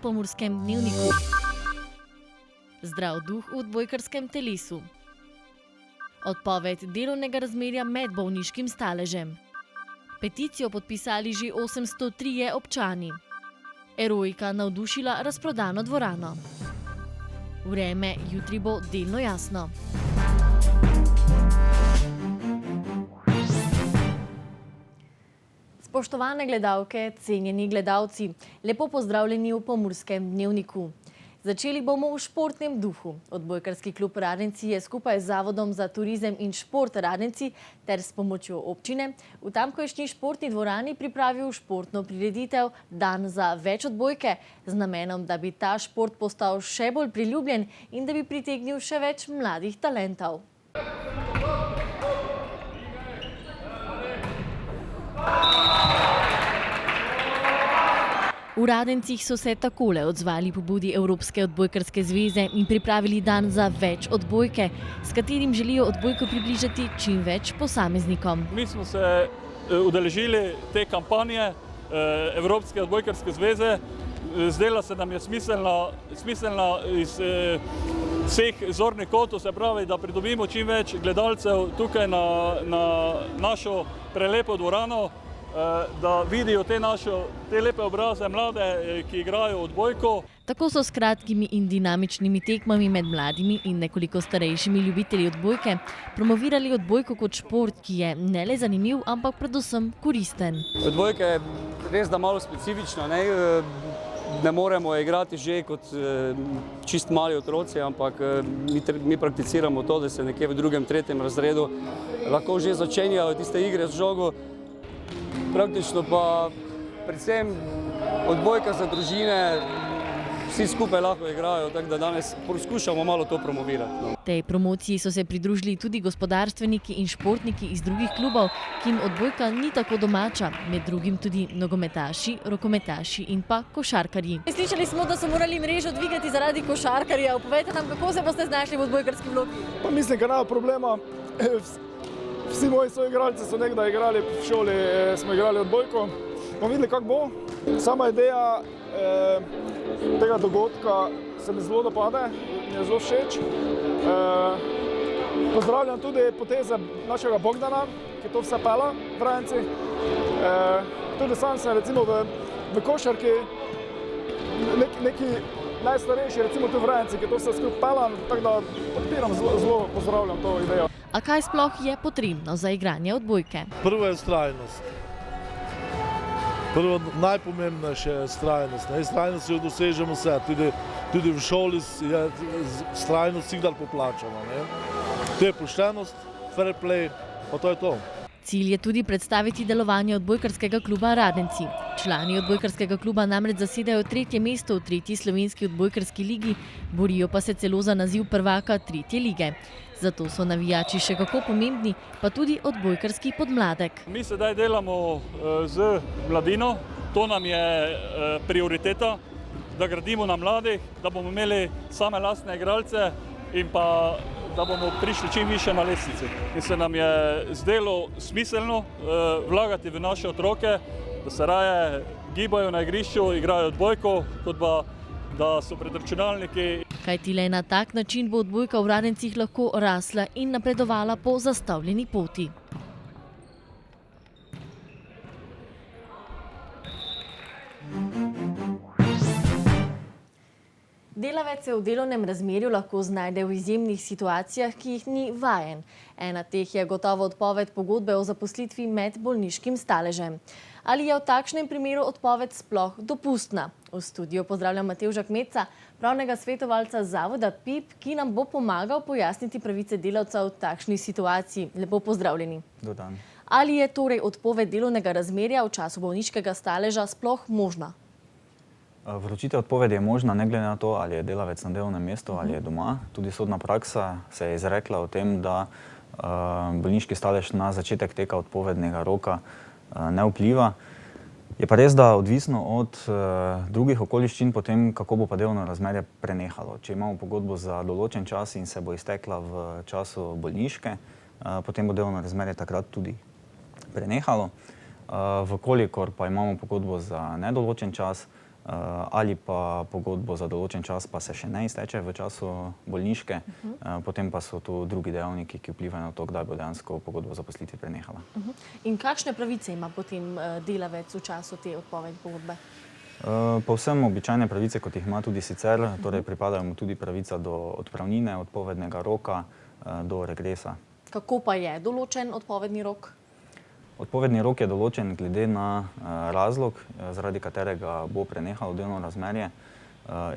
Pomurskem dnevniku. Zdrav duh v odbojkarskem telesu. Odpoved delovnega razmerja med bolniškim staležem. Peticijo podpisali že 803 občani. Erojka navdušila razprodano dvorano. Vreme jutri bo delno jasno. Spoštovane gledalke, cenjeni gledalci, lepo pozdravljeni v Pomurskem dnevniku. Začeli bomo v športnem duhu. Odbojkarski klub Radenci je skupaj z Zavodom za turizem in šport Radenci ter s pomočjo občine v tamkajšnji športni dvorani pripravil športno prireditev Dan za več odbojke z namenom, da bi ta šport postal še bolj priljubljen in da bi pritegnil še več mladih talentov. V Radencih so se takole odzvali pobudi Evropske odbojkarske zveze in pripravili dan za več odbojke, s katerim želijo odbojko približati čim več posameznikom. Mi smo se udeležili te kampanje Evropske odbojkarske zveze. Zdela se nam je smiselna iz vseh zornih kotov, se pravi, da pridobimo čim več gledalcev tukaj na našo prelepo dvorano, da vidijo te lepe obraze mlade, ki igrajo odbojko. Tako so s kratkimi in dinamičnimi tekmami med mladimi in nekoliko starejšimi ljubitelji odbojke promovirali odbojko kot šport, ki je ne le zanimiv, ampak predvsem koristen. Odbojka je res da malo specifična, ne moremo igrati že kot čist mali otroci, ampak mi prakticiramo to, da se nekje v drugem, tretjem razredu lahko že začenjajo tiste igre z žogo. Praktično pa predvsem odbojka za družine, vsi skupaj lahko igrajo, tako da danes poskušamo malo to promovirati. Tej promociji so se pridružili tudi gospodarstveniki in športniki iz drugih klubov, ki jim odbojka ni tako domača, med drugim tudi nogometaši, rokometaši in pa košarkarji. Slišali smo, da so morali mrežo dvigati zaradi košarkarja. Povejte nam, kako se boste znašli v odbojkarski vlogi? Pa mislim, da nema problema. Vsi moji soigralci so nekdaj igrali v šoli, smo igrali odbojko. Bomo videli, kako bo. Sama ideja tega dogodka se mi zelo dopade, mi je zelo všeč. Pozdravljam tudi poteze našega Bogdana, ki to vse pela v Radenci. Tudi sam sem recimo v košarki neki najstarejši, recimo tu v Radenci, ki to vse skupaj pela, tako da podpiram, zelo pozdravljam to idejo. A kaj sploh je potrebno za igranje odbojke? Prvo je vztrajnost. Prvo najpomembnejše je vztrajnost. S vztrajnostjo dosežemo vse. Tudi v šoli je vztrajnost vsikdar poplačana. To je poštenost, fair play, pa to je to. Cilj je tudi predstaviti delovanje odbojkarskega kluba Radenci. Člani odbojkarskega kluba namreč zasedajo 3. mesto v 3. slovenski odbojkarski ligi, borijo pa se celo za naziv prvaka 3. lige. Zato so navijači še kako pomembni, pa tudi odbojkarski podmladek. Mi sedaj delamo z mladino, to nam je prioriteta, da gradimo na mladih, da bomo imeli same lastne igralce in pa da bomo prišli čim više na lestvici. In se nam je zdelo smiselno vlagati v naše otroke, da se raje gibajo na igrišču, igrajo odbojko, kot pa da so pred računalniki. Kajti le na tak način bo odbojka v Radencih lahko rasla in napredovala po zastavljeni poti. Delavec se v delovnem razmerju lahko znajde v izjemnih situacijah, ki jih ni vajen. Ena teh je gotovo odpoved pogodbe o zaposlitvi med bolniškim staležem. Ali je v takšnem primeru odpoved sploh dopustna? V studiu pozdravljam Matevža Kmetca, pravnega svetovalca Zavoda PIP, ki nam bo pomagal pojasniti pravice delavca v takšni situaciji. Lepo pozdravljeni. Dober dan. Ali je torej odpoved delovnega razmerja v času bolniškega staleža sploh možna? Vročitev odpovedi je možna, ne glede na to, ali je delavec na delovnem mestu ali je doma. Tudi sodna praksa se je izrekla o tem, da bolniški stalež na začetek teka odpovednega roka ne vpliva. Je pa res, da odvisno od drugih okoliščin potem, kako bo pa delovno razmerje prenehalo. Če imamo pogodbo za določen čas in se bo iztekla v času bolniške, potem bo delovno razmerje takrat tudi prenehalo. Vkolikor pa imamo pogodbo za nedoločen čas, ali pa pogodbo za določen čas pa se še ne izteče v času bolniške, potem pa so to drugi dejavniki, ki vplivajo na to, kdaj bo dejansko pogodba o zaposlitvi prenehala. In kakšne pravice ima potem delavec v času te odpovedi pogodbe? Povsem običajne pravice, kot jih ima tudi sicer, torej pripadajo mu tudi pravica do odpravnine, odpovednega roka, do regresa. Kako pa je določen odpovedni rok? Odpovedni rok je določen glede na razlog, zaradi katerega bo prenehalo delovno razmerje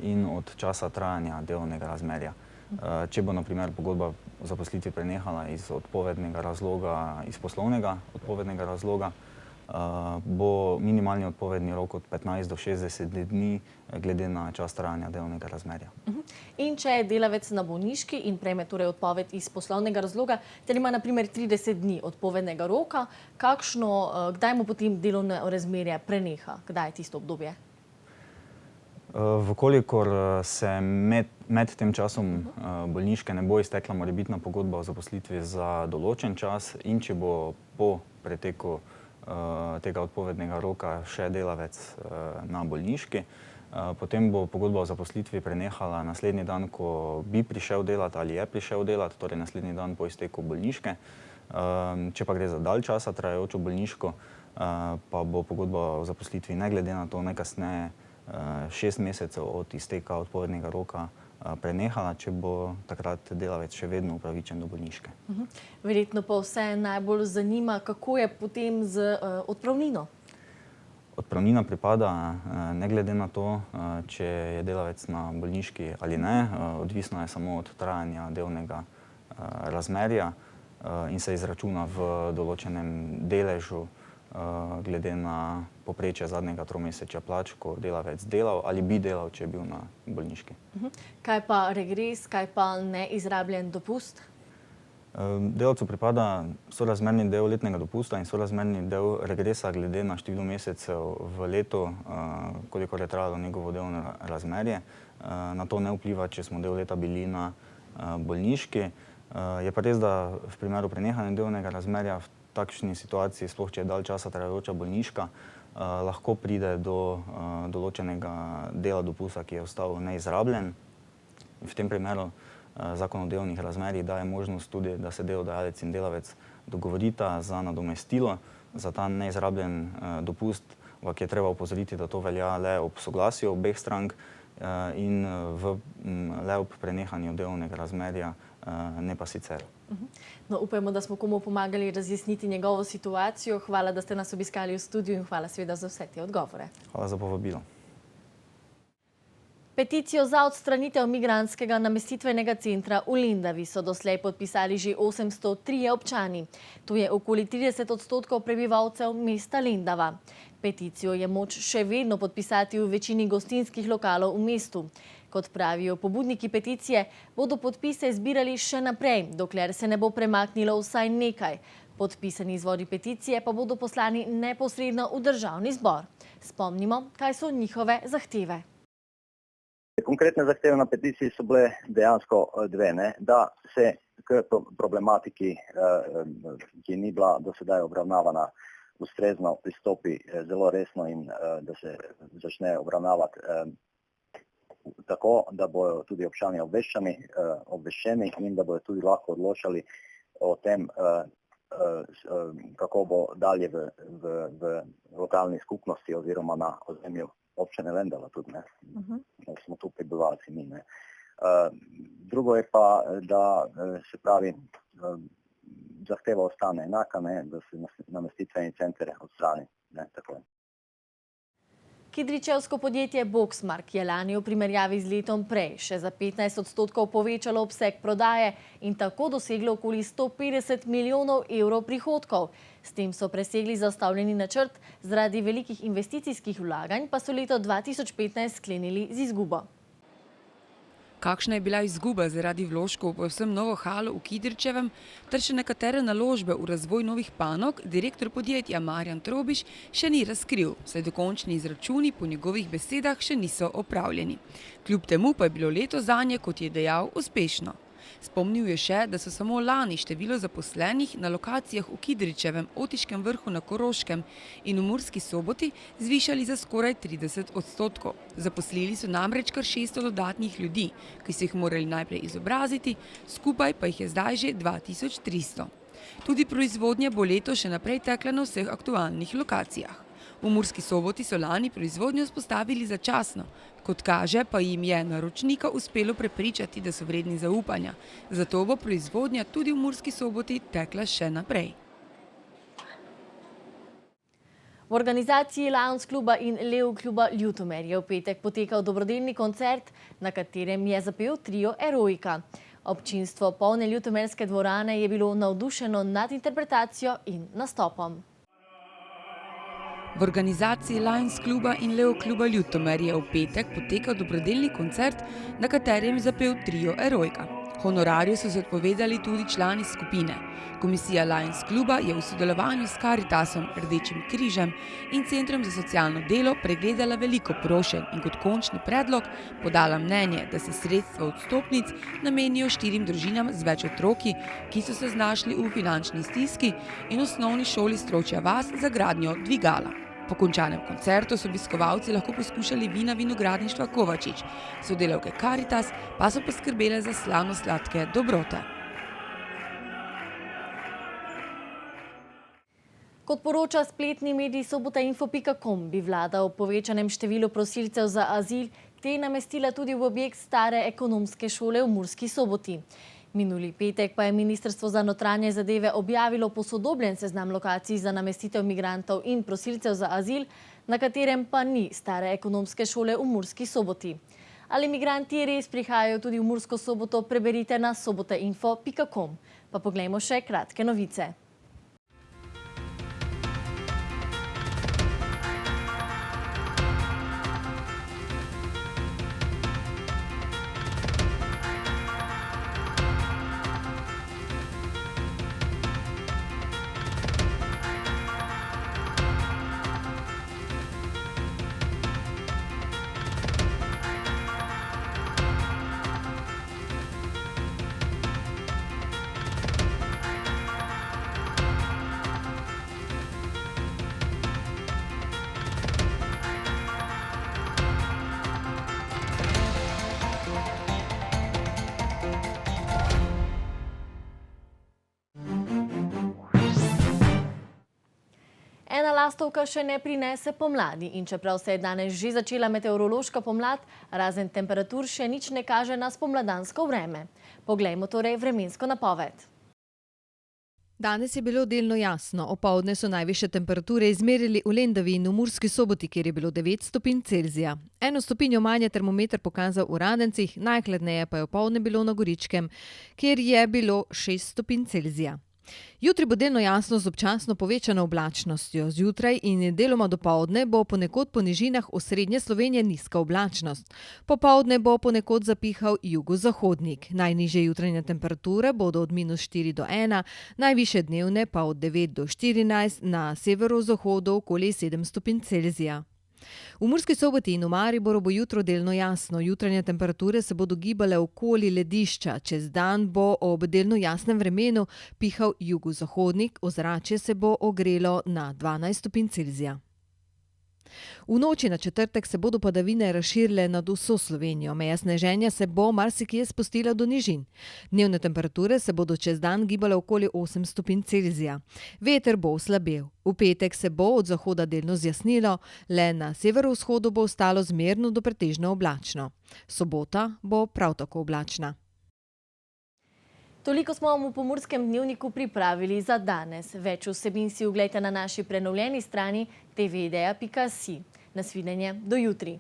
in od časa trajanja delovnega razmerja. Če bo na primer pogodba o zaposlitvi prenehala iz odpovednega razloga, iz poslovnega odpovednega razloga, bo minimalni odpovedni rok od 15 do 60 dni glede na čas trajanja delovnega razmerja. In če je delavec na bolniški in prejme torej odpoved iz poslovnega razloga, ter ima na primer 30 dni odpovednega roka, kdaj mu potem delovno razmerje preneha? Kdaj je tisto obdobje? Vkolikor se med tem časom bolniške ne bo iztekla morebitna pogodba o zaposlitvi za določen čas in če bo po preteku tega odpovednega roka še delavec na bolniški, potem bo pogodba o zaposlitvi prenehala naslednji dan, ko bi prišel delati ali je prišel delati, torej naslednji dan po izteku bolniške. Če pa gre za dalj časa trajajočo bolniško, pa bo pogodba o zaposlitvi ne glede na to najkasneje 6 mesecev od izteka odpovednega roka prenehala, če bo takrat delavec še vedno upravičen do bolniške. Verjetno pa vse najbolj zanima, kako je potem z odpravnino? Odpravnina pripada ne glede na to, če je delavec na bolniški ali ne, odvisno je samo od trajanja delovnega razmerja in se izračuna v določenem deležu glede na povprečje zadnjega tromesečja plač, ko delavec delal ali bi delal, če je bil na bolniški. Kaj pa regres, kaj pa neizrabljen dopust? Delavcu pripada sorazmerni del letnega dopusta in sorazmerni del regresa glede na število mesecev v letu, kolikor je trajalo njegovo delovno razmerje. Na to ne vpliva, če smo del leta bili na bolniški. Je pa res, da v primeru prenehanja delovnega razmerja v takšni situaciji, sploh če je dalj časa trajajoča bolniška, lahko pride do določenega dela dopusta, ki je ostal neizrabljen. V tem primeru Zakon o delovnih razmerjih daje možnost tudi, da se delodajalec in delavec dogovorita za nadomestilo za ta neizrabljen dopust, ampak je treba opozoriti, da to velja le ob soglasju obeh strank in le ob prenehanju delovnega razmerja, ne pa sicer. No, upajmo, da smo komu pomagali razjasniti njegovo situacijo. Hvala, da ste nas obiskali v studiu in hvala seveda za vse te odgovore. Hvala za povabilo. Peticijo za odstranitev migrantskega namestitvenega centra v Lendavi so doslej podpisali že 803 občani. To je okoli 30% prebivalcev mesta Lendava. Peticijo je moč še vedno podpisati v večini gostinskih lokalov v mestu. Kot pravijo pobudniki peticije, bodo podpise zbirali še naprej, dokler se ne bo premaknilo vsaj nekaj. Podpisani izvodi peticije pa bodo poslani neposredno v državni zbor. Spomnimo, kaj so njihove zahteve. Konkretne zahteve na peticiji so bile dejansko dve, da se k problematiki, ki ni bila do sedaj obravnavana, ustrezno pristopi zelo resno in da se začne obravnavati tako, da bodo tudi občani obveščeni in da bodo tudi lahko odločali o tem, kako bo dalje v lokalni skupnosti oziroma na ozemlju občine Lendava tudi, smo tu prebivalci mi. Drugo je pa, da se pravi, zahteva ostane enaka, da se namestitveni center odstrani. Kidričevsko podjetje Boxmark je lani v primerjavi z letom prej še za 15% povečalo obseg prodaje in tako doseglo okoli 150 milijonov evrov prihodkov. S tem so presegli zastavljeni načrt, zaradi velikih investicijskih vlaganj pa so leto 2015 sklenili z izgubo. Kakšna je bila izguba zaradi vložkov v povsem novo halo v Kidričevem ter še nekatere naložbe v razvoj novih panog, direktor podjetja Marjan Trobiš še ni razkril, saj dokončni izračuni po njegovih besedah še niso opravljeni. Kljub temu pa je bilo leto zanje, kot je dejal, uspešno. Spomnil je še, da so samo lani število zaposlenih na lokacijah v Kidričevem, Otiškem vrhu na Koroškem in v Murski Soboti zvišali za skoraj 30%. Zaposlili so namreč kar 600 dodatnih ljudi, ki so jih morali najprej izobraziti, skupaj pa jih je zdaj že 2300. Tudi proizvodnja bo letos še naprej tekla na vseh aktualnih lokacijah. V Murski Soboti so lani proizvodnjo vzpostavili začasno, kot kaže pa jim je naročnika uspelo prepričati, da so vredni zaupanja. Zato bo proizvodnja tudi v Murski Soboti tekla še naprej. V organizaciji Lions kluba in Leo kluba Ljutomer je v petek potekal dobrodelni koncert, na katerem je zapel trio Eroika. Občinstvo polne ljutomerske dvorane je bilo navdušeno nad interpretacijo in nastopom. V organizaciji Lions kluba in Leo kluba Ljutomer je v petek potekal dobrodelni koncert, na katerem je zapel trio Eroika. Honorarju so se odpovedali tudi člani skupine. Komisija Lions kluba je v sodelovanju s Karitasom, Rdečim križem in Centrom za socialno delo pregledala veliko prošenj in kot končni predlog podala mnenje, da se sredstva od vstopnic namenijo 4 družinam z več otroki, ki so se znašli v finančni stiski in osnovni šoli Stročja vas za gradnjo dvigala. Po končanem koncertu so obiskovalci lahko poskušali vina vinogradništva Kovačič, sodelavke Karitas pa so poskrbele za slavno sladke dobrote. Kot poroča spletni medij sobotainfo.com, bi vlada o povečanem številu prosilcev za azil te namestila tudi v objekt stare ekonomske šole v Murski Soboti. Minuli petek pa je Ministrstvo za notranje zadeve objavilo posodobljen seznam lokacij za namestitev migrantov in prosilcev za azil, na katerem pa ni stare ekonomske šole v Murski Soboti. Ali migranti res prihajajo tudi v Mursko Soboto, preberite na sobotainfo.com. Pa poglejmo še kratke novice. Ena lastovka še ne prinese pomladi in čeprav se je danes že začela meteorološka pomlad, razen temperatur še nič ne kaže na spomladansko vreme. Poglejmo torej vremensko napoved. Danes je bilo delno jasno. Opoldne so najvišje temperature izmerili v Lendavi in v Murski Soboti, kjer je bilo 9 stopinj Celzija. 1 stopinjo manj je termometer pokazal v Radencih, najhladneje pa je opoldne bilo na Goričkem, kjer je bilo 6 stopinj Celzija. Jutri bo delno jasno z občasno povečano oblačnostjo. Zjutraj in deloma dopoldne bo ponekod po nižinah osrednje Slovenije nizka oblačnost. Popoldne bo ponekod zapihal jugozahodnik. Najnižje jutranje temperature bodo od -4 do 1, najvišje dnevne pa od 9 do 14, na severozahodu okoli 7 stopinj Celzija. V Murski Soboti in v Mariboru bo jutro delno jasno. Jutranje temperature se bodo gibale okoli ledišča. Čez dan bo ob delno jasnem vremenu pihal jugozahodnik, ozračje se bo ogrelo na 12 stopinj Celzija. V noči na četrtek se bodo padavine razširile nad vso Slovenijo. Meja sneženja se bo marsikje spustila do nižin. Dnevne temperature se bodo čez dan gibale okoli 8 stopinj Celzija. Veter bo oslabel. V petek se bo od zahoda delno zjasnilo, le na severovzhodu bo ostalo zmerno do pretežno oblačno. Sobota bo prav tako oblačna. Toliko smo vam v Pomurskem dnevniku pripravili za danes. Več vsebin si oglejte na naši prenovljeni strani tvideja.si. Nasvidenje, do jutri.